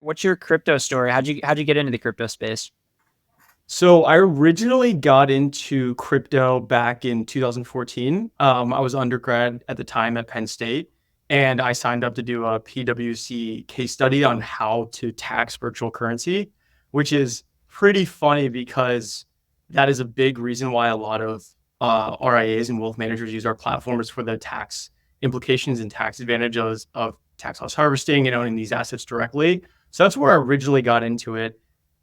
what's your crypto story? How'd you get into the crypto space? So I originally got into crypto back in 2014. I was undergrad at the time at Penn State, and I signed up to do a PwC case study on how to tax virtual currency, which is pretty funny because that is a big reason why a lot of RIAs and wealth managers use our platforms for the tax implications and tax advantages of tax loss harvesting and owning these assets directly. So that's where I originally got into it.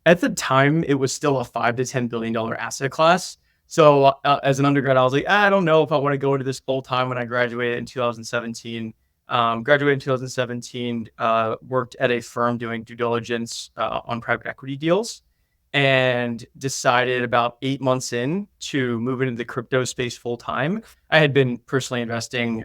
At the time, it was still a $5 to $10 billion asset class. So as an undergrad, I was like, I don't know if I want to go into this full time when I graduated in 2017. Graduated in 2017, worked at a firm doing due diligence on private equity deals, and decided about 8 months in to move into the crypto space full time. I had been personally investing,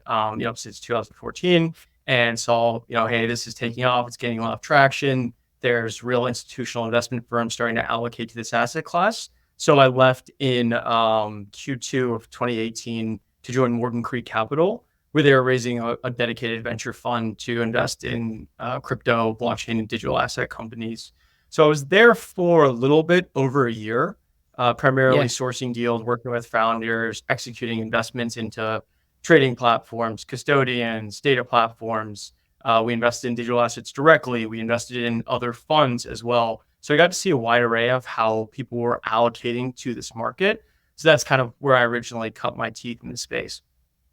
since 2014, and saw, hey, this is taking off. It's getting a lot of traction. There's real institutional investment firms starting to allocate to this asset class. So I left in Q2 of 2018 to join Morgan Creek Capital, where they were raising a dedicated venture fund to invest in crypto, blockchain, and digital asset companies. So I was there for a little bit over a year, primarily Yeah. sourcing deals, working with founders, executing investments into trading platforms, custodians, data platforms. We invested in digital assets directly. We invested in other funds as well. So I got to see a wide array of how people were allocating to this market. So that's kind of where I originally cut my teeth in the space.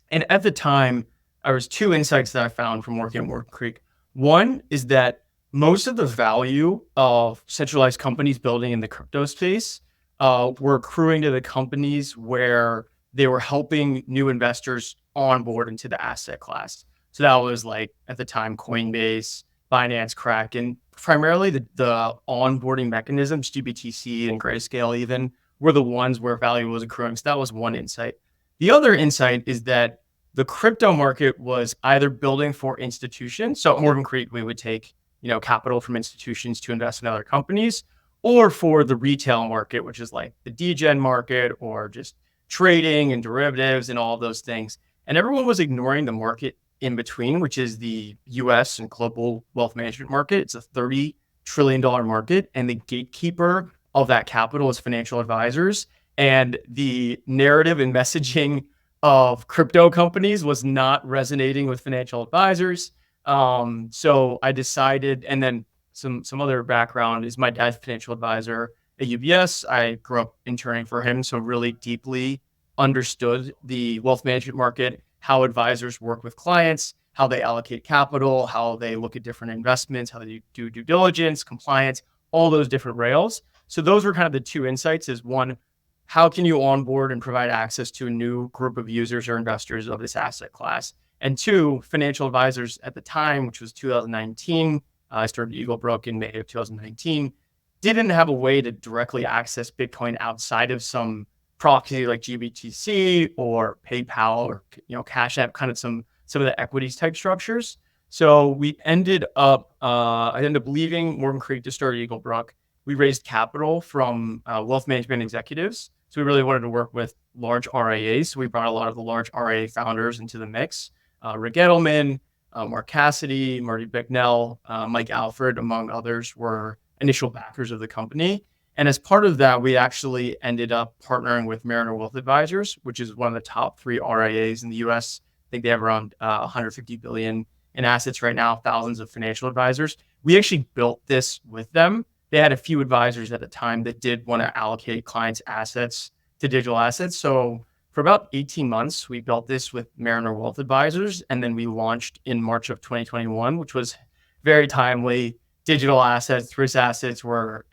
And at the time, there was two insights that I found from working at Morgan Creek. One is that most of the value of centralized companies building in the crypto space were accruing to the companies where they were helping new investors onboard into the asset class. So that was like at the time Coinbase, Binance, Kraken. Primarily the onboarding mechanisms, GBTC and Grayscale even, were the ones where value was accruing. So that was one insight. The other insight is that the crypto market was either building for institutions. So at Morgan Creek, we would take capital from institutions to invest in other companies, or for the retail market, which is like the degen market or just trading and derivatives and all of those things. And everyone was ignoring the market in between, which is the US and global wealth management market. It's a $30 trillion market, and the gatekeeper of that capital is financial advisors. And the narrative and messaging of crypto companies was not resonating with financial advisors. So I decided, and then some other background is my dad's financial advisor at UBS. I grew up interning for him, so really deeply understood the wealth management market, how advisors work with clients, how they allocate capital, how they look at different investments, how they do due diligence, compliance, all those different rails. So those were kind of the two insights. Is one, how can you onboard and provide access to a new group of users or investors of this asset class? And two, financial advisors at the time, which was 2019, I started Eaglebrook in May of 2019, didn't have a way to directly access Bitcoin outside of some proxy like GBTC or PayPal or Cash App, kind of some of the equities type structures. So I ended up leaving Morgan Creek to start Eaglebrook. We raised capital from wealth management executives. So we really wanted to work with large RIAs. So we brought a lot of the large RIA founders into the mix. Rick Edelman, Mark Cassidy, Marty Bicknell, Mike Alfred, among others, were initial backers of the company. And as part of that, we actually ended up partnering with Mariner Wealth Advisors, which is one of the top 3 RIAs in the US. I think they have around 150 billion in assets right now, thousands of financial advisors. We actually built this with them. They had a few advisors at the time that did want to allocate clients' assets to digital assets. So for about 18 months, we built this with Mariner Wealth Advisors, and then we launched in March of 2021, which was very timely. Digital assets, risk assets were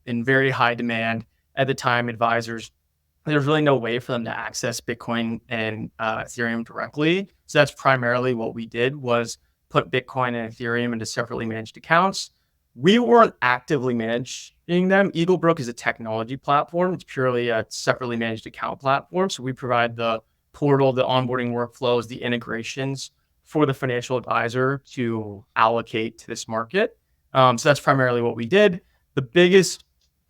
in very high demand at the time. Advisors, there's really no way for them to access Bitcoin and Ethereum directly. So that's primarily what we did, was put Bitcoin and Ethereum into separately managed accounts. We weren't actively managing them. Eaglebrook is a technology platform. It's purely a separately managed account platform. So we provide the portal, the onboarding workflows, the integrations for the financial advisor to allocate to this market. So that's primarily what we did. The biggest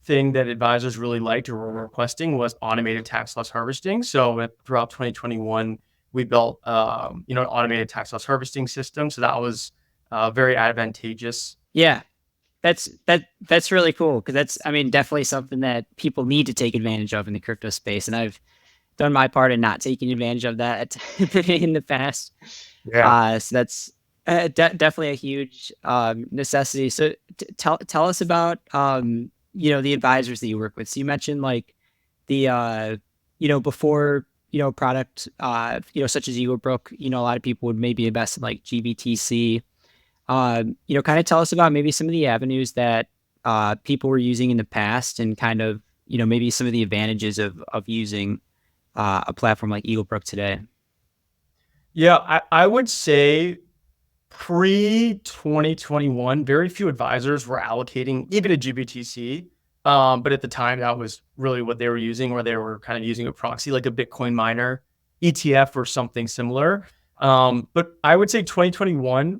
thing that advisors really liked or were requesting was automated tax loss harvesting. So throughout 2021, we built an automated tax loss harvesting system. So that was very advantageous. Yeah. that's really cool because that's, I mean, definitely something that people need to take advantage of in the crypto space, and I've done my part in not taking advantage of that in the past. Yeah. So that's definitely a huge necessity. So tell us about the advisors that you work with. So you mentioned like the before product such as Eaglebrook, a lot of people would maybe invest in like GBTC. Kind of tell us about maybe some of the avenues that people were using in the past, and kind of maybe some of the advantages of using a platform like Eaglebrook today. Yeah, I would say pre 2021, very few advisors were allocating even a GBTC. But at the time, that was really what they were using, or they were kind of using a proxy like a Bitcoin miner ETF or something similar. But I would say 2021,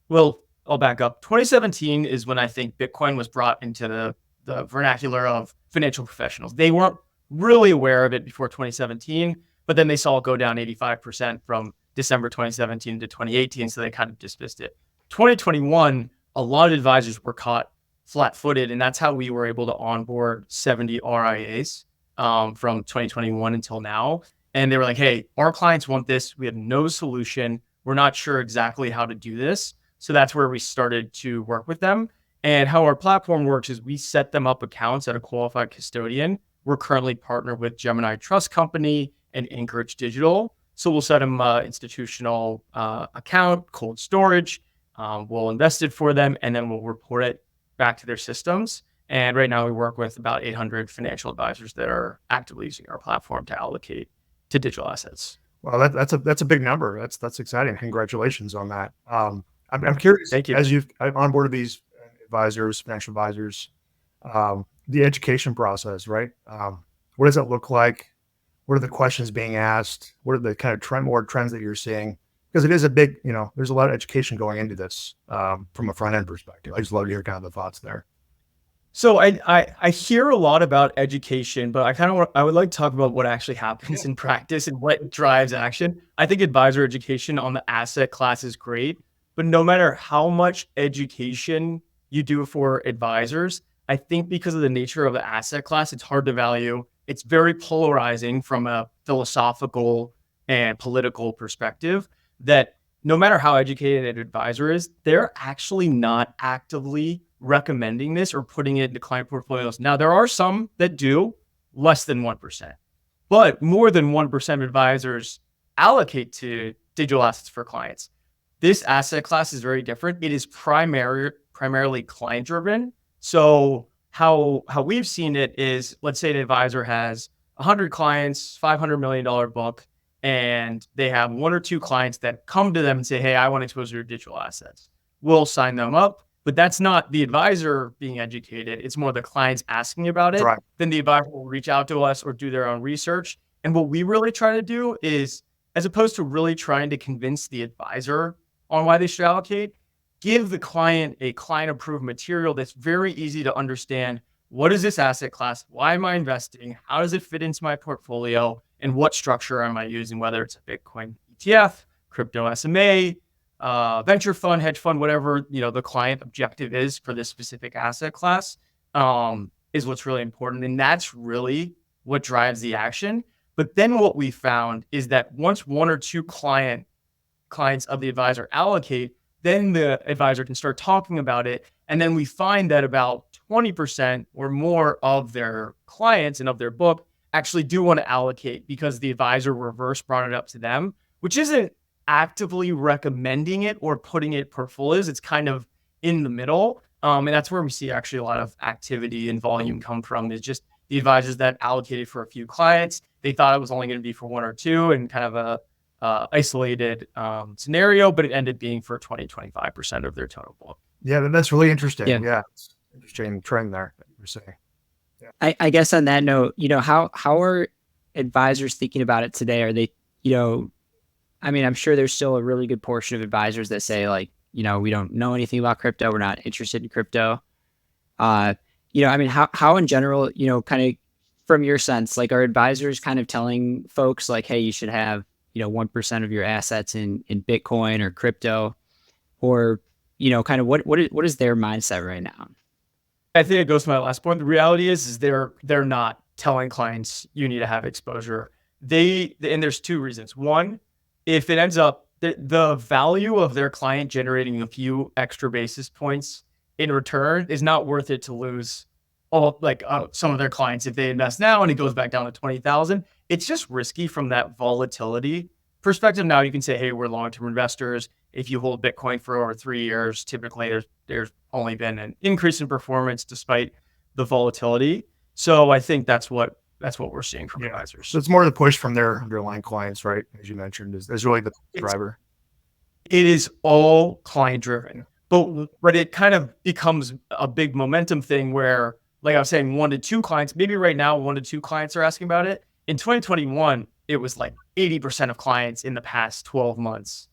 well, I'll back up. 2017 is when I think Bitcoin was brought into the vernacular of financial professionals. They weren't really aware of it before 2017, but then they saw it go down 85% from December 2017 to 2018. So they kind of dismissed it. 2021, a lot of advisors were caught flat-footed, and that's how we were able to onboard 70 RIAs from 2021 until now. And they were like, hey, our clients want this. We have no solution. We're not sure exactly how to do this. So that's where we started to work with them. And how our platform works is we set them up accounts at a qualified custodian. We're currently partnered with Gemini Trust Company and Anchorage Digital. So we'll set them institutional account, cold storage. We'll invest it for them, and then we'll report it back to their systems. And right now we work with about 800 financial advisors that are actively using our platform to allocate to digital assets. Well, that's a big number. That's exciting. Congratulations on that. I'm curious, Thank you. as I've onboarded these advisors, financial advisors, the education process, right? What does it look like? What are the questions being asked? What are the kind of trends that you're seeing? Because it is a big, there's a lot of education going into this from a front end perspective. I just love to hear kind of the thoughts there. So I hear a lot about education, but I would like to talk about what actually happens in practice and what drives action. I think advisor education on the asset class is great, but no matter how much education you do for advisors, I think because of the nature of the asset class, it's hard to value. It's very polarizing from a philosophical and political perspective, that no matter how educated an advisor is, they're actually not actively recommending this or putting it into client portfolios. Now, there are some that do, less than 1%, but more than 1% of advisors allocate to digital assets for clients. This asset class is very different. It is primarily client driven. So how we've seen it is, let's say an advisor has 100 clients, $500 million book, and they have one or two clients that come to them and say, hey, I want exposure to digital assets. We'll sign them up, but that's not the advisor being educated. It's more the clients asking about it. Right. Then the advisor will reach out to us or do their own research. And what we really try to do is, as opposed to really trying to convince the advisor on why they should allocate, give the client a client-approved material that's very easy to understand. What is this asset class? Why am I investing? How does it fit into my portfolio? And what structure am I using, whether it's a Bitcoin ETF, crypto SMA, venture fund, hedge fund, whatever the client objective is for this specific asset class, is what's really important. And that's really what drives the action. But then what we found is that once one or two clients of the advisor allocate, then the advisor can start talking about it. And then we find that about 20% or more of their clients and of their book actually do want to allocate, because the advisor reverse brought it up to them, which isn't actively recommending it or putting it portfolios. It's kind of in the middle. And that's where we see actually a lot of activity and volume come from, is just the advisors that allocated for a few clients. They thought it was only going to be for one or two, and kind of a isolated scenario, but it ended being for 25% of their total book. Yeah, that's really interesting. Yeah. Yeah, it's an interesting trend there that you're saying. I guess on that note, how are advisors thinking about it today? Are they, I mean, I'm sure there's still a really good portion of advisors that say like, we don't know anything about crypto. We're not interested in crypto. I mean, how in general, kind of from your sense, like, are advisors kind of telling folks like, hey, you should have, 1% of your assets in Bitcoin or crypto, or, kind of what is their mindset right now? I think it goes to my last point. The reality is they're not telling clients you need to have exposure. And there's two reasons. One, if it ends up the value of their client generating a few extra basis points in return is not worth it to lose some of their clients if they invest now and it goes back down to 20,000. It's just risky from that volatility perspective. Now you can say, hey, we're long-term investors. If you hold Bitcoin for over 3 years, typically there's only been an increase in performance despite the volatility. So I think that's what we're seeing from advisors. So it's more the push from their underlying clients, right? As you mentioned, is really the driver. It is all client driven, but it kind of becomes a big momentum thing where, like I was saying, 1 to 2 clients, maybe right now 1 to 2 clients are asking about it. In 2021, it was like 80% of clients in the past 12 months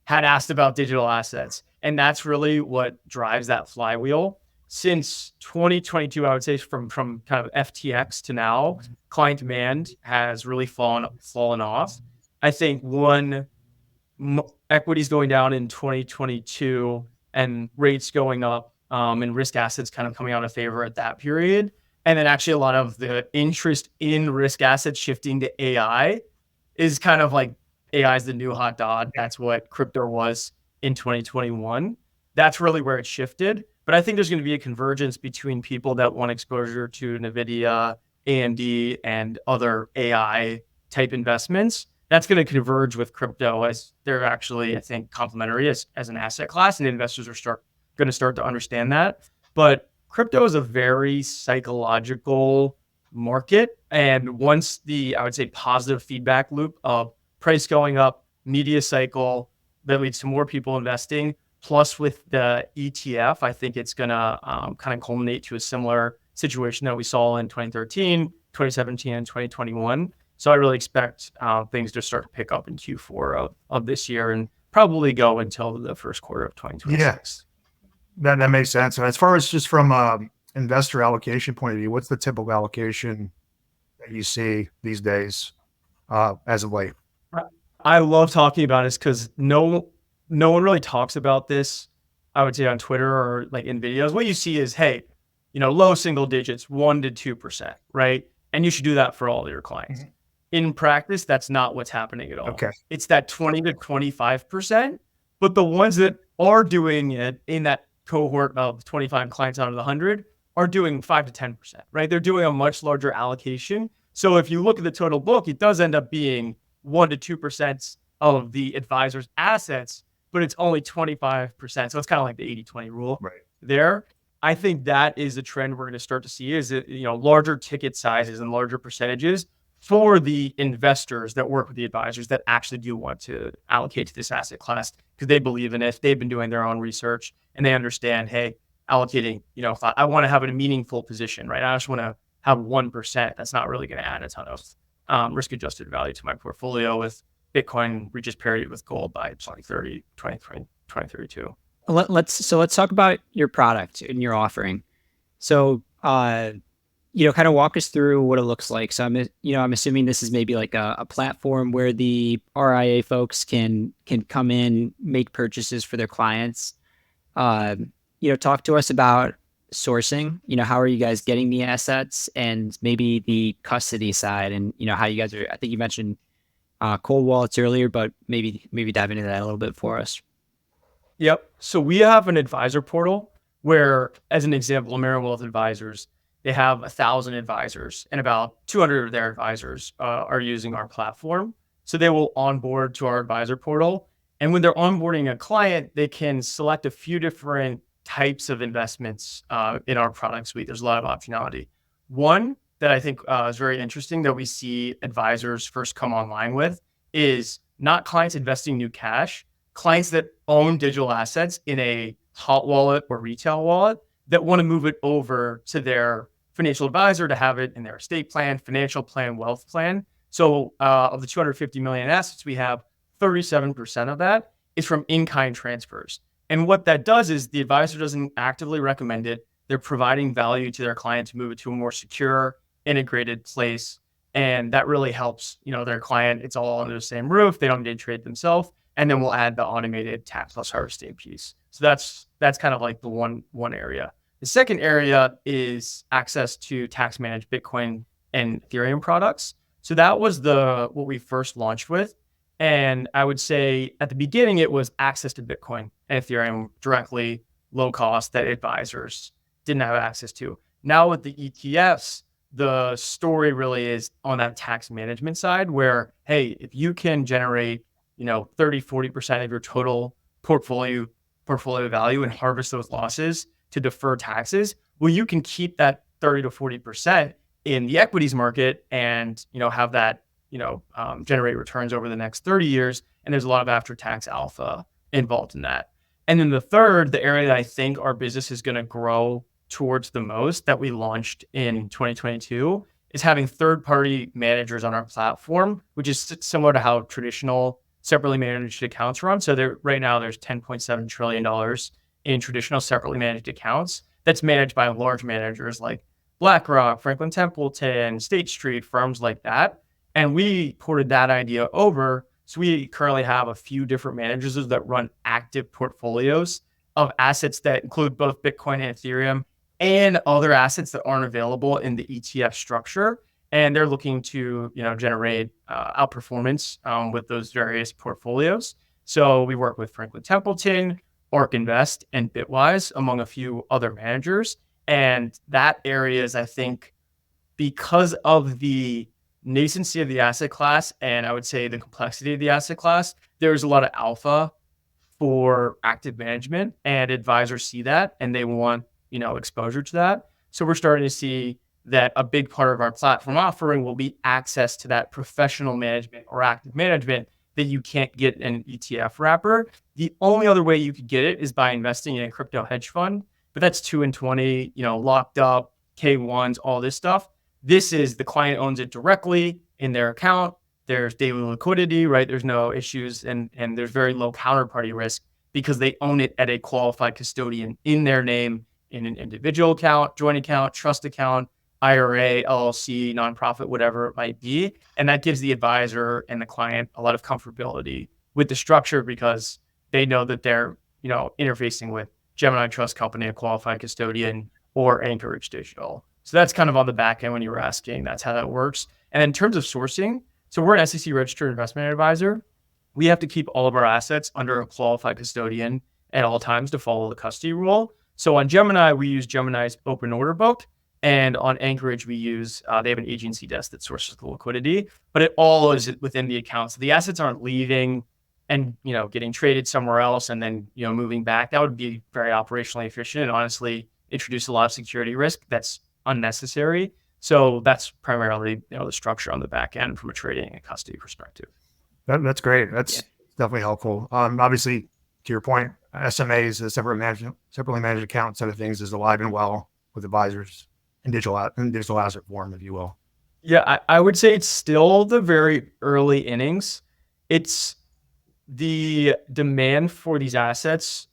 had asked about digital assets. And that's really what drives that flywheel. Since 2022, I would say from kind of FTX to now, client demand has really fallen off. I think equities going down in 2022 and rates going up, and risk assets kind of coming out of favor at that period. And then actually a lot of the interest in risk assets shifting to AI is kind of like AI is the new hot dog. That's what crypto was in 2021. That's really where it shifted. But I think there's going to be a convergence between people that want exposure to NVIDIA, AMD, and other AI type investments. That's going to converge with crypto as they're actually, I think, complementary as an asset class, and investors are going to start to understand that. But crypto is a very psychological market. And once I would say, positive feedback loop of price going up, media cycle that leads to more people investing, plus with the ETF, I think it's going to kind of culminate to a similar situation that we saw in 2013, 2017, and 2021. So I really expect things to start to pick up in Q4 of this year and probably go until the first quarter of 2026. Yeah, that makes sense. And as far as just from investor allocation point of view, what's the typical allocation that you see these days as of late? I love talking about this because no one really talks about this, I would say, on Twitter or like in videos. What you see is, hey, low single digits, 1 to 2%, right? And you should do that for all of your clients. Mm-hmm. In practice, that's not what's happening at all. Okay. It's that 20 to 25%, but the ones that are doing it in that cohort of 25 clients out of the 100 are doing 5 to 10%, right? They're doing a much larger allocation. So if you look at the total book, it does end up being 1 to 2% of the advisor's assets, but it's only 25%. So it's kind of like the 80-20 rule there. I think that is a trend we're going to start to see is larger ticket sizes and larger percentages for the investors that work with the advisors that actually do want to allocate to this asset class because they believe in it. They've been doing their own research and they understand, hey, allocating, if I want to have a meaningful position, right? I just want to have 1%. That's not really going to add a ton of risk-adjusted value to my portfolio with Bitcoin reaches parity with gold by 2030, 2032. Let's talk about your product and your offering. So, kind of walk us through what it looks like. So I'm assuming this is maybe like a platform where the RIA folks can come in, make purchases for their clients. Talk to us about sourcing, how are you guys getting the assets and maybe the custody side and, how you guys are, I think you mentioned cold wallets earlier, but maybe dive into that a little bit for us. Yep. So we have an advisor portal where, as an example, American Wealth Advisors, they have 1,000 advisors and about 200 of their advisors are using our platform. So they will onboard to our advisor portal. And when they're onboarding a client, they can select a few different types of investments in our product suite. There's a lot of optionality. One that I think is very interesting that we see advisors first come online with is not clients investing new cash, clients that own digital assets in a hot wallet or retail wallet that want to move it over to their financial advisor to have it in their estate plan, financial plan, wealth plan. So of the 250 million assets we have, 37% of that is from in-kind transfers. And what that does is the advisor doesn't actively recommend it. They're providing value to their client to move it to a more secure, integrated place. And that really helps, their client. It's all under the same roof. They don't need to trade themselves. And then we'll add the automated tax loss harvesting piece. So that's kind of like the one area. The The second area is access to tax managed Bitcoin and Ethereum products. So that was what we first launched with. And I would say at the beginning, it was access to Bitcoin and Ethereum directly, low cost, that advisors didn't have access to. Now with the ETFs, the story really is on that tax management side where, hey, if you can generate, 30, 40% of your total portfolio value and harvest those losses to defer taxes, well, you can keep that 30 to 40% in the equities market and, have that, generate returns over the next 30 years. And there's a lot of after-tax alpha involved in that. And then the area that I think our business is going to grow towards the most that we launched in 2022 is having third-party managers on our platform, which is similar to how traditional separately managed accounts run. So right now there's $10.7 trillion in traditional separately managed accounts that's managed by large managers like BlackRock, Franklin Templeton, State Street, firms like that. And we ported that idea over. So we currently have a few different managers that run active portfolios of assets that include both Bitcoin and Ethereum and other assets that aren't available in the ETF structure. And they're looking to, generate outperformance with those various portfolios. So we work with Franklin Templeton, ARK Invest, and Bitwise, among a few other managers. And that area is, I think, because of the nascency of the asset class, and I would say the complexity of the asset class, there's a lot of alpha for active management, and advisors see that and they want, exposure to that. So we're starting to see that a big part of our platform offering will be access to that professional management or active management that you can't get in an ETF wrapper. The only other way you could get it is by investing in a crypto hedge fund, but that's 2 and 20, locked up, K1s, all this stuff. This is the client owns it directly in their account. There's daily liquidity, right? There's no issues and there's very low counterparty risk because they own it at a qualified custodian in their name in an individual account, joint account, trust account, IRA, LLC, nonprofit, whatever it might be. And that gives the advisor and the client a lot of comfortability with the structure because they know that they're, interfacing with Gemini Trust Company, a qualified custodian, or Anchorage Digital. So that's kind of on the back end when you were asking, that's how that works. And in terms of sourcing, so we're an SEC registered investment advisor. We have to keep all of our assets under a qualified custodian at all times to follow the custody rule. So on Gemini, we use Gemini's open order book. And on Anchorage, we use, they have an agency desk that sources the liquidity, but it all is within the account. So the assets aren't leaving and, getting traded somewhere else and then, moving back. That would be very operationally efficient and honestly introduce a lot of security risk that's unnecessary. So that's primarily, the structure on the back end from a trading and custody perspective. That's great. That's definitely helpful. Obviously, to your point, SMAs, the separately managed account side of things is alive and well with advisors in digital asset form, if you will. Yeah, I would say it's still the very early innings. It's the demand for these assets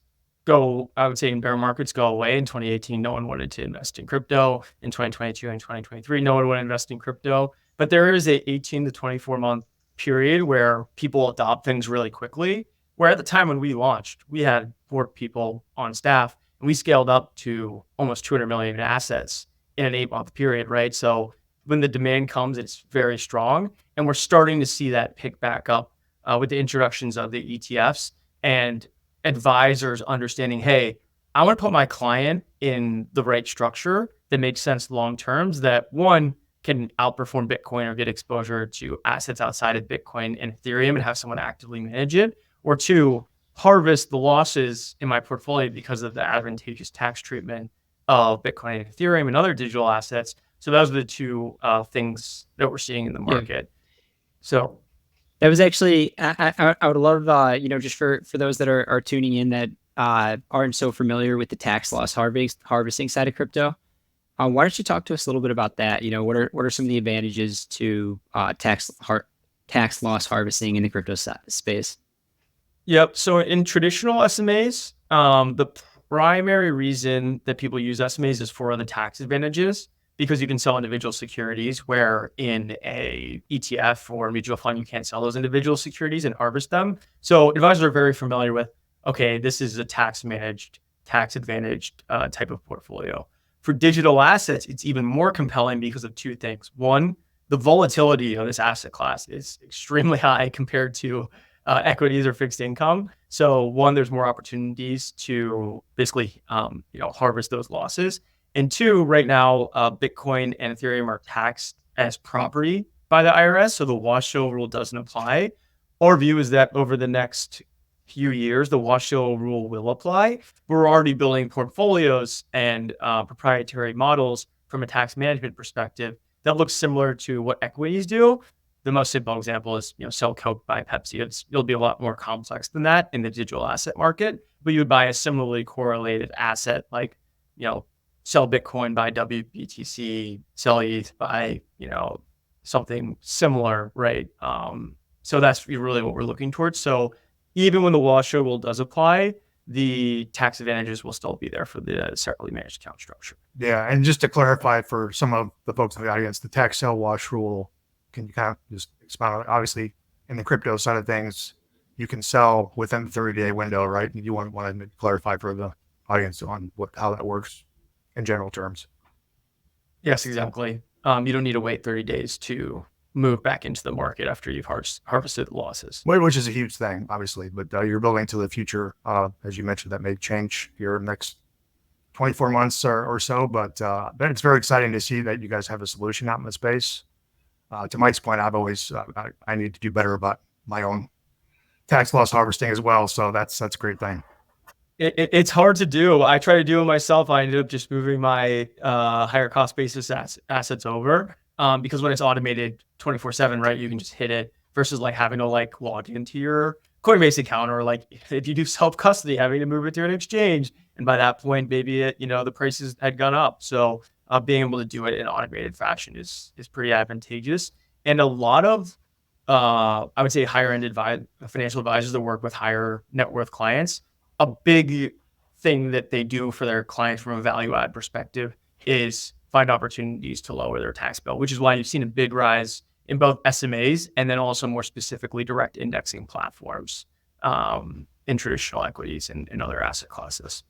I would say in bear markets go away. In 2018, no one wanted to invest in crypto. In 2022 and 2023, no one wanted to invest in crypto. But there is a 18 to 24 month period where people adopt things really quickly. Where at the time when we launched, we had 4 people on staff and we scaled up to almost 200 million in assets in an 8-month period, right? So when the demand comes, it's very strong. And we're starting to see that pick back up with the introductions of the ETFs and advisors understanding, hey, I want to put my client in the right structure that makes sense long terms, that one can outperform Bitcoin or get exposure to assets outside of Bitcoin and Ethereum and have someone actively manage it, or 2, harvest the losses in my portfolio because of the advantageous tax treatment of Bitcoin and Ethereum and other digital assets. So those are the 2 things that we're seeing in the market. So that was actually, I would love, just for those that are tuning in that aren't so familiar with the tax loss harvesting side of crypto. Why don't you talk to us a little bit about that? What are some of the advantages to tax loss harvesting in the crypto space? Yep. So in traditional SMAs, the primary reason that people use SMAs is for the tax advantages, because you can sell individual securities, where in a ETF or a mutual fund, you can't sell those individual securities and harvest them. So advisors are very familiar with, okay, this is a tax managed tax advantaged type of portfolio. For digital assets, it's even more compelling because of two things. One, the volatility of this asset class is extremely high compared to equities or fixed income. So one, there's more opportunities to basically harvest those losses. And two, right now, Bitcoin and Ethereum are taxed as property by the IRS, so the wash-show rule doesn't apply. Our view is that over the next few years, the wash-show rule will apply. We're already building portfolios and proprietary models from a tax management perspective that looks similar to what equities do. The most simple example is, sell Coke, buy Pepsi. It'll be a lot more complex than that in the digital asset market, but you would buy a similarly correlated asset like, sell Bitcoin, buy WBTC, sell ETH, buy, something similar, right? So that's really what we're looking towards. So even when the wash-show rule does apply, the tax advantages will still be there for the separately managed account structure. Yeah, and just to clarify for some of the folks in the audience, the tax sell wash rule, can you kind of just expound on it? Obviously, in the crypto side of things, you can sell within the 30-day window, right? You want to clarify for the audience on how that works in general terms. Yes, exactly. You don't need to wait 30 days to move back into the market after you've harvested the losses. Which is a huge thing, obviously, but you're building to the future, as you mentioned, that may change here in the next 24 months or so, but it's very exciting to see that you guys have a solution out in the space. To Mike's point, I need to do better about my own tax loss harvesting as well, so that's a great thing. It's hard to do. I try to do it myself. I ended up just moving my higher cost basis assets over because when it's automated 24/7, right, you can just hit it versus like having to log into your Coinbase account or if you do self custody, having to move it to an exchange. And by that point, maybe the prices had gone up. So being able to do it in an automated fashion is pretty advantageous. And a lot of I would say higher end financial advisors that work with higher net worth clients, a big thing that they do for their clients from a value add perspective is find opportunities to lower their tax bill, which is why you've seen a big rise in both SMAs and then also more specifically direct indexing platforms in traditional equities and other asset classes.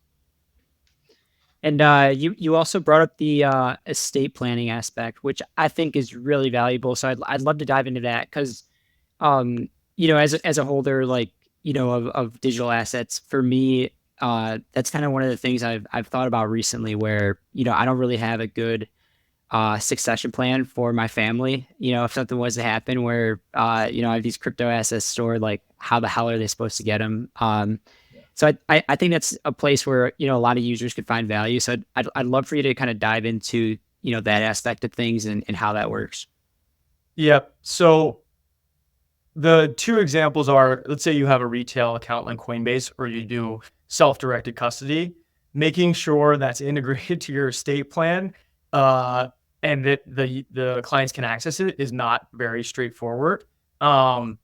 And you also brought up the estate planning aspect, which I think is really valuable. So I'd love to dive into that because, as a holder, of digital assets, for me, that's kind of one of the things I've thought about recently where, I don't really have a good succession plan for my family. If something was to happen where, I have these crypto assets stored, how the hell are they supposed to get them? So I think that's a place where, a lot of users could find value. So I'd love for you to kind of dive into, that aspect of things and how that works. Yep. So the two examples are, let's say you have a retail account like Coinbase, or you do self-directed custody, making sure that's integrated to your estate plan and that the clients can access it is not very straightforward. And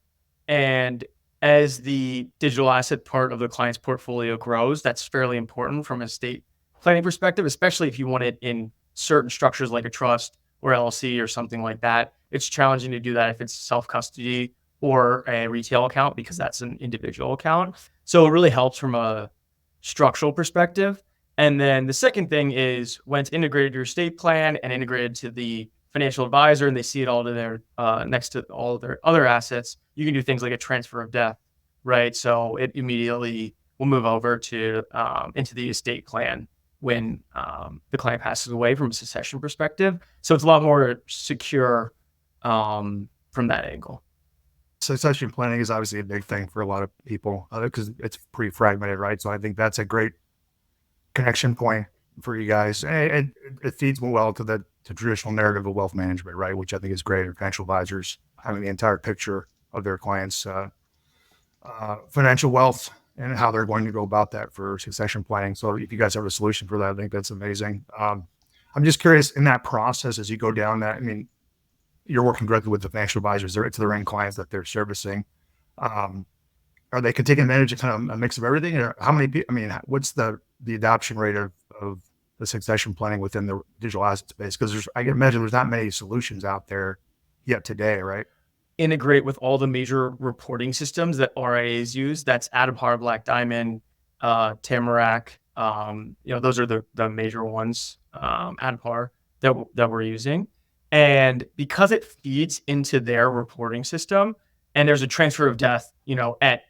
as the digital asset part of the client's portfolio grows, that's fairly important from a estate planning perspective, especially if you want it in certain structures like a trust or LLC or something like that. It's challenging to do that if it's self-custody or a retail account because that's an individual account. So it really helps from a structural perspective. And then the second thing is when it's integrated to your estate plan and integrated to the financial advisor and they see it all to their next to all of their other assets, you can do things like a transfer of death, right? So it immediately will move over to into the estate plan when the client passes away from a succession perspective. So it's a lot more secure from that angle. Succession planning is obviously a big thing for a lot of people because it's pretty fragmented, right? So I think that's a great connection point for you guys. And it feeds well to the traditional narrative of wealth management, right? Which I think is great. Financial advisors having the entire picture of their clients' financial wealth and how they're going to go about that for succession planning. So if you guys have a solution for that, I think that's amazing. I'm just curious in that process as you go down that. I mean, you're working directly with the financial advisors. It's their end clients that they're servicing. Are they taking advantage of kind of a mix of everything? Or how many people? I mean, what's the adoption rate of the succession planning within the digital asset space? Because I can imagine there's not many solutions out there yet today, right? Integrate with all the major reporting systems that RIAs use. That's Adam Black Diamond, Tamarack, Those are the major ones at par that we're using. And because it feeds into their reporting system and there's a transfer of death, at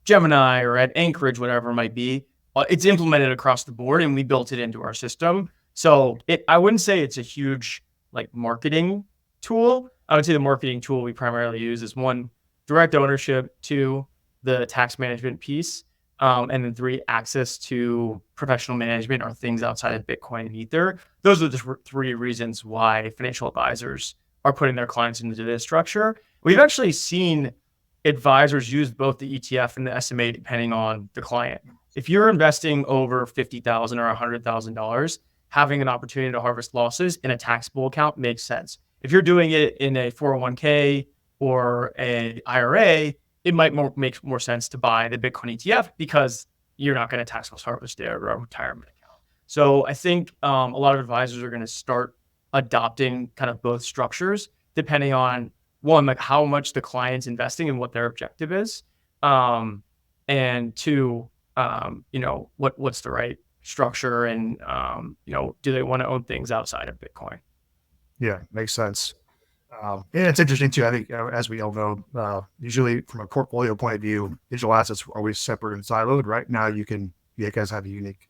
Gemini or at Anchorage, whatever it might be, it's implemented across the board and we built it into our system. So I wouldn't say it's a huge marketing tool. I would say the marketing tool we primarily use is one, direct ownership, two, the tax management piece, and then three, access to professional management or things outside of Bitcoin and Ether. Those are the three reasons why financial advisors are putting their clients into this structure. We've actually seen advisors use both the ETF and the SMA depending on the client. If you're investing over $50,000 or $100,000, having an opportunity to harvest losses in a taxable account makes sense. If you're doing it in a 401k or an IRA, it might make more sense to buy the Bitcoin ETF because you're not going to tax loss harvest there or a retirement account. So I think a lot of advisors are going to start adopting kind of both structures depending on one, how much the client's investing and what their objective is. And two, what's the right structure and, do they want to own things outside of Bitcoin? Yeah, makes sense. And it's interesting too. I think, as we all know, usually from a portfolio point of view, digital assets are always separate and siloed. Right now, you guys have a unique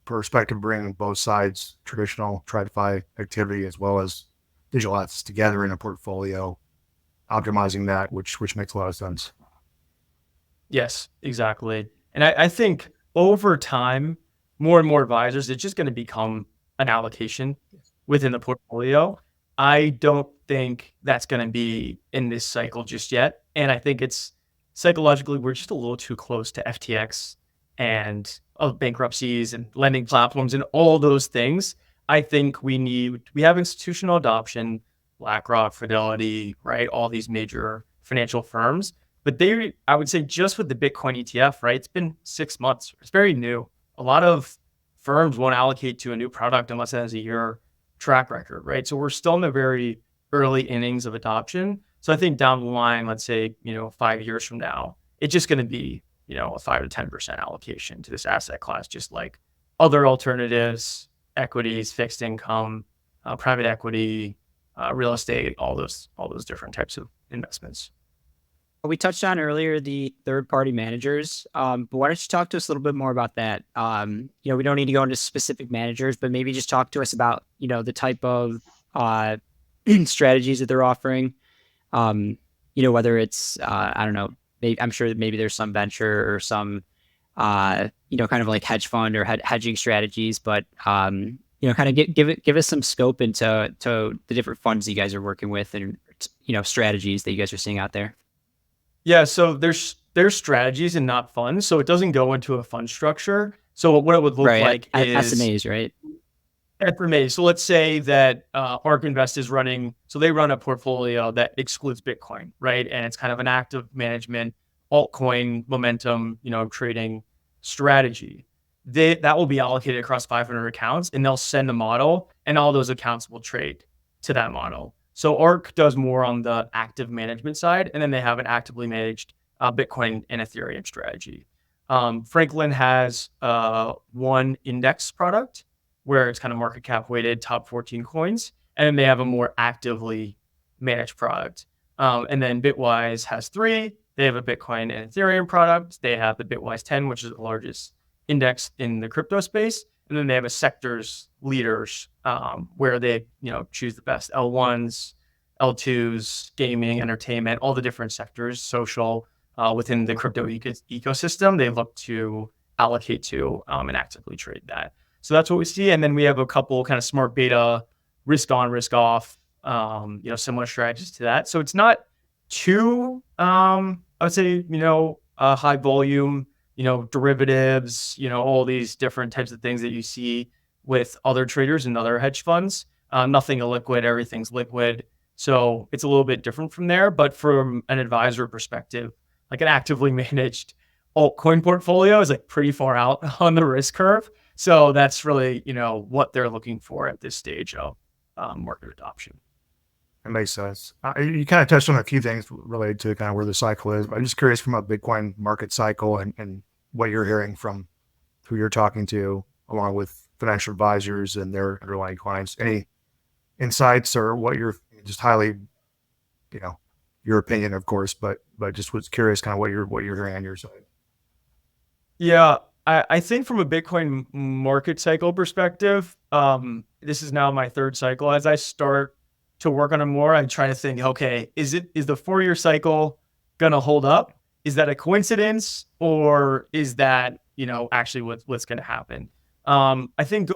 perspective, bringing both sides, traditional TradFi activity as well as digital assets together in a portfolio, optimizing that, which makes a lot of sense. Yes, exactly. And I think over time, more and more advisors, it's just going to become an allocation within the portfolio. I don't think that's going to be in this cycle just yet. And I think it's psychologically, we're just a little too close to FTX and bankruptcies and lending platforms and all those things. I think we have institutional adoption, BlackRock, Fidelity, right? All these major financial firms. But I would say just with the Bitcoin ETF, right? It's been 6 months. It's very new. A lot of firms won't allocate to a new product unless it has a year track record, right? So we're still in the very early innings of adoption. So I think down the line, let's say, 5 years from now, it's just going to be, a 5 to 10% allocation to this asset class, just like other alternatives, equities, fixed income, private equity, real estate, all those different types of investments. We touched on earlier the third-party managers, but why don't you talk to us a little bit more about that? We don't need to go into specific managers, but maybe just talk to us about, the type of strategies that they're offering. Whether it's, I don't know, I'm sure that maybe there's some venture or some, kind of like hedge fund or hedging strategies, but, kind of give us some scope into the different funds you guys are working with and, strategies that you guys are seeing out there. Yeah, so there's strategies and not funds, so it doesn't go into a fund structure. So what it would look like is SMAs, right? SMAs. So let's say that ARK Invest is running, so they run a portfolio that excludes Bitcoin, right? And it's kind of an active management, altcoin momentum, trading strategy. That will be allocated across 500 accounts, and they'll send a model, and all those accounts will trade to that model. So ARK does more on the active management side, and then they have an actively managed Bitcoin and Ethereum strategy. Franklin has one index product where it's kind of market cap weighted, top 14 coins, and then they have a more actively managed product. And then Bitwise has three. They have a Bitcoin and Ethereum product. They have the Bitwise 10, which is the largest index in the crypto space. And then they have a sectors leaders where they, choose the best L1s, L2s, gaming, entertainment, all the different sectors, social within the crypto ecosystem. They look to allocate to and actively trade that. So that's what we see. And then we have a couple kind of smart beta, risk on, risk off, similar strategies to that. So it's not too, I would say, high volume, derivatives, all these different types of things that you see with other traders and other hedge funds. Nothing illiquid, everything's liquid. So it's a little bit different from there. But from an advisor perspective, like an actively managed altcoin portfolio is pretty far out on the risk curve. So that's really, what they're looking for at this stage of market adoption. That makes sense. You kind of touched on a few things related to kind of where the cycle is, but I'm just curious from a Bitcoin market cycle and what you're hearing from who you're talking to, along with financial advisors and their underlying clients? Any insights or what you're just highly, your opinion, of course, but just was curious kind of what you're hearing on your side. Yeah, I think from a Bitcoin market cycle perspective, this is now my third cycle. As I start to work on it more, I'm trying to think, okay, is the 4-year cycle gonna hold up? Is that a coincidence, or is that, actually what's gonna happen? I think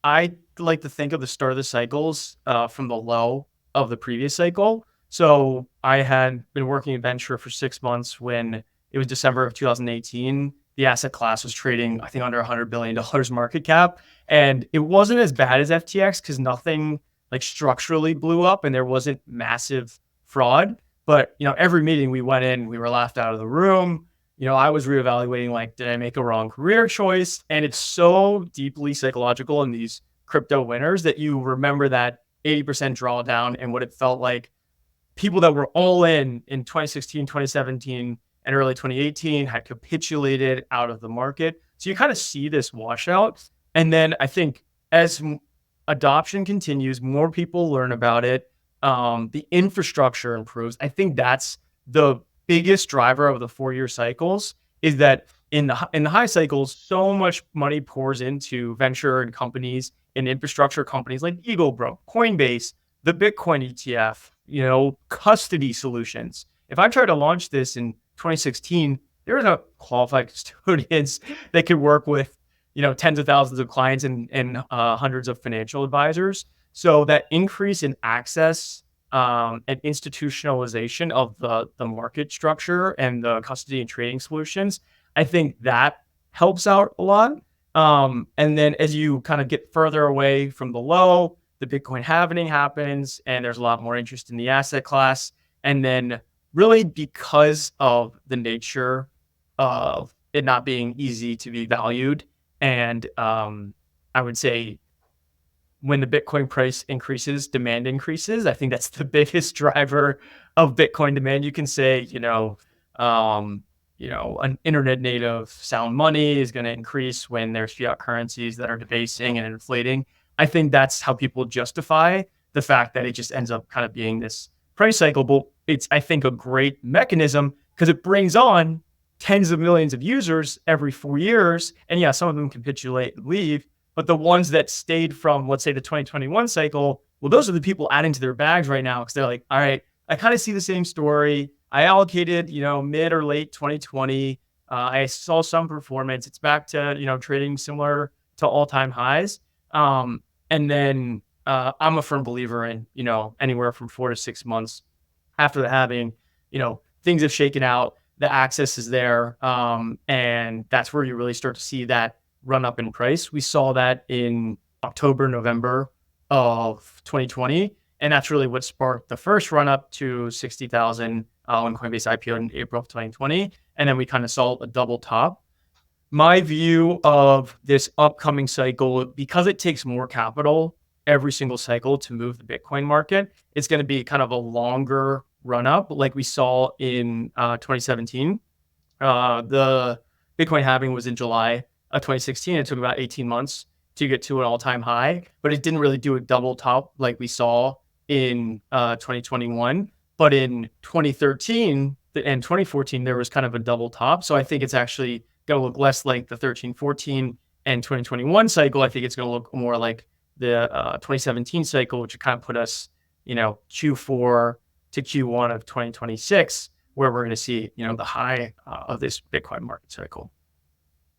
I like to think of the start of the cycles from the low of the previous cycle. So I had been working in venture for 6 months when it was December of 2018. The asset class was trading, I think, under $100 billion market cap. And it wasn't as bad as FTX because nothing like structurally blew up and there wasn't massive fraud. But, every meeting we went in, we were laughed out of the room. I was reevaluating, like, did I make a wrong career choice? And it's so deeply psychological in these crypto winners that you remember that 80% drawdown and what it felt like. People that were all in 2016, 2017, and early 2018 had capitulated out of the market. So you kind of see this washout. And then I think as adoption continues, more people learn about it. The infrastructure improves. I think that's the biggest driver of the 4-year cycles, is that in the high cycles, so much money pours into venture and companies and infrastructure companies like Eaglebrook, Coinbase, the Bitcoin ETF, custody solutions. If I tried to launch this in 2016, there was no qualified custodians that could work with, tens of thousands of clients and hundreds of financial advisors. So that increase in access and institutionalization of the market structure and the custody and trading solutions, I think that helps out a lot. And then as you kind of get further away from the low, the Bitcoin halving happens and there's a lot more interest in the asset class. And then really because of the nature of it not being easy to be valued. And I would say when the Bitcoin price increases, demand increases. I think that's the biggest driver of Bitcoin demand. You can say, an internet native sound money is going to increase when there's fiat currencies that are debasing and inflating. I think that's how people justify the fact that it just ends up kind of being this price cycle. But it's, I think, a great mechanism because it brings on tens of millions of users every 4 years. And yeah, some of them capitulate and leave. But the ones that stayed from, let's say, the 2021 cycle, well, those are the people adding to their bags right now because they're like, all right, I kind of see the same story. I allocated, mid or late 2020. I saw some performance. It's back to, trading similar to all-time highs. And then I'm a firm believer in, anywhere from 4 to 6 months after the halving, things have shaken out. The access is there. And that's where you really start to see that run up in price. We saw that in October, November of 2020. And that's really what sparked the first run up to 60,000 when Coinbase IPO'd in April of 2020. And then we kind of saw a double top. My view of this upcoming cycle, because it takes more capital every single cycle to move the Bitcoin market, it's going to be kind of a longer run up like we saw in 2017. The Bitcoin halving was in July of 2016. It took about 18 months to get to an all-time high, but it didn't really do a double top like we saw in 2021. But in 2013 and 2014, there was kind of a double top. So I think it's actually going to look less like the 13, 14 and 2021 cycle. I think it's going to look more like the 2017 cycle, which would kind of put us, Q4 to Q1 of 2026, where we're going to see, the high of this Bitcoin market cycle.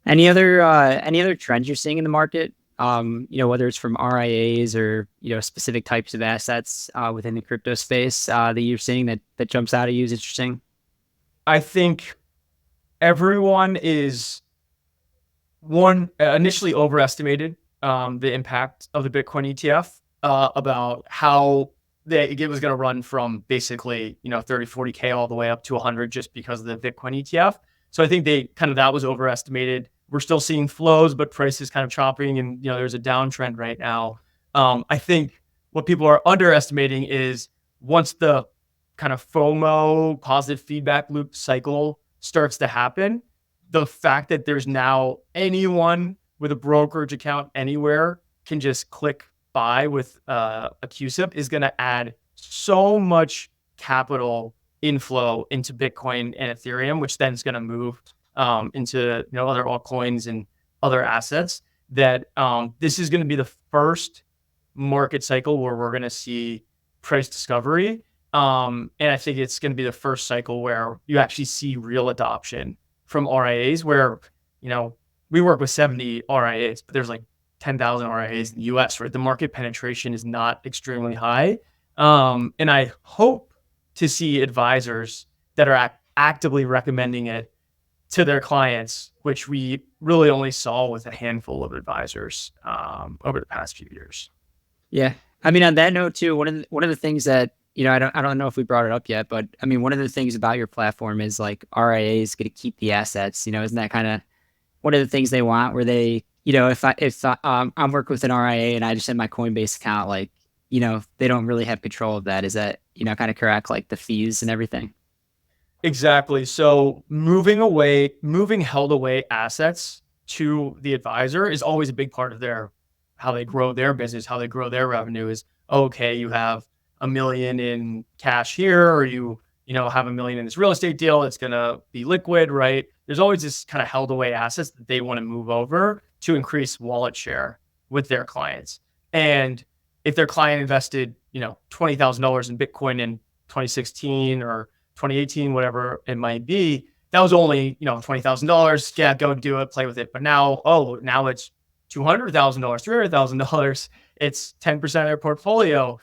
Any other trends you're seeing in the market? Whether it's from RIAs or, specific types of assets within the crypto space that you're seeing that jumps out at you as interesting? I think everyone is initially overestimated the impact of the Bitcoin ETF about how it was going to run from basically, 30, 40K all the way up to 100 just because of the Bitcoin ETF. So I think that was overestimated. We're still seeing flows, but price is kind of chopping and, there's a downtrend right now. I think what people are underestimating is once the kind of FOMO positive feedback loop cycle starts to happen, the fact that there's now anyone with a brokerage account anywhere can just click buy with a QSIP is going to add so much capital inflow into Bitcoin and Ethereum, which then is going to move into other altcoins and other assets. That this is going to be the first market cycle where we're going to see price discovery. And I think it's going to be the first cycle where you actually see real adoption from RIAs where, we work with 70 RIAs, but there's like 10,000 RIAs in the US, right? The market penetration is not extremely high. And I hope to see advisors that are actively recommending it to their clients, which we really only saw with a handful of advisors over the past few years. Yeah. I mean, on that note too, one of the things that, I don't know if we brought it up yet, but I mean, one of the things about your platform is like RIAs get to keep the assets, isn't that kind of one of the things they want where they, if I'm working with an RIA and I just have my Coinbase account, like, they don't really have control of that. Is that, kind of correct? Like the fees and everything? Exactly. So moving held away assets to the advisor is always a big part of how they grow their business, how they grow their revenue is, okay, you have $1 million in cash here, or you have $1 million in this real estate deal. It's going to be liquid, right? There's always this kind of held away assets that they want to move over to increase wallet share with their clients. And if their client invested, $20,000 in Bitcoin in 2016 or 2018, whatever it might be, that was only, $20,000. Yeah, go do it, play with it. But now it's $200,000, $300,000. It's 10% of their portfolio.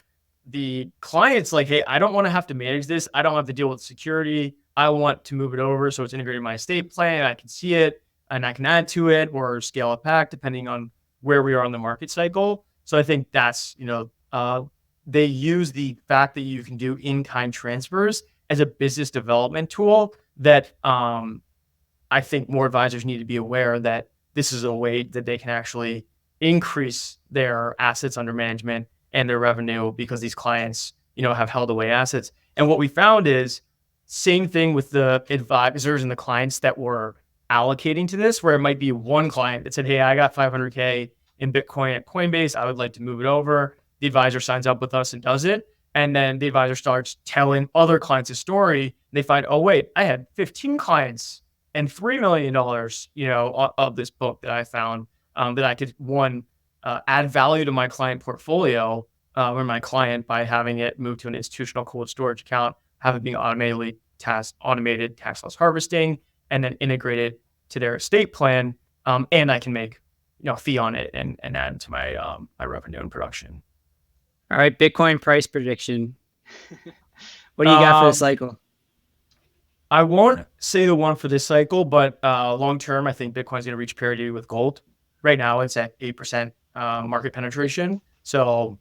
The client's like, hey, I don't want to have to manage this. I don't have to deal with security. I want to move it over so it's integrated in my estate plan. I can see it and I can add to it or scale it back depending on where we are on the market cycle. So I think that's, they use the fact that you can do in-kind transfers as a business development tool that I think more advisors need to be aware that this is a way that they can actually increase their assets under management and their revenue because these clients, have held away assets. And what we found is same thing with the advisors and the clients that were allocating to this, where it might be one client that said, hey, I got 500K in Bitcoin at Coinbase. I would like to move it over. The advisor signs up with us and does it. And then the advisor starts telling other clients a story. They find, oh, wait, I had 15 clients and $3 million, of this book that I found that I could, add value to my client portfolio or my client by having it move to an institutional cold storage account, have it being automated tax loss harvesting, and then integrated to their estate plan. And I can make, fee on it and add to my my revenue and production. All right, Bitcoin price prediction. What do you got for the cycle? I won't say the one for this cycle, but long term, I think Bitcoin's going to reach parity with gold. Right now, it's at 8% market penetration. So,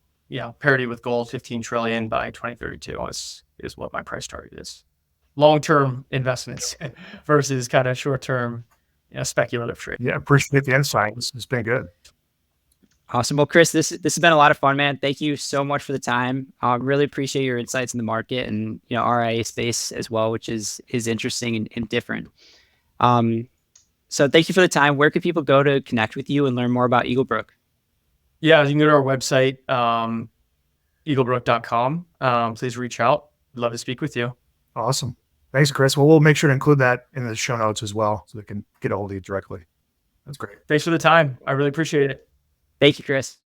parity with gold, 15 trillion by 2032 is what my price target is. Long-term investments versus kind of short-term, speculative trade. Yeah, appreciate the insights. It's been good. Awesome. Well, Chris, this has been a lot of fun, man. Thank you so much for the time. Really appreciate your insights in the market and RIA space as well, which is interesting and different. So thank you for the time. Where can people go to connect with you and learn more about Eaglebrook? Yeah, you can go to our website, eaglebrook.com. Please reach out. I'd love to speak with you. Awesome. Thanks, Chris. Well, we'll make sure to include that in the show notes as well so they can get a hold of you directly. That's great. Thanks for the time. I really appreciate it. Thank you, Chris.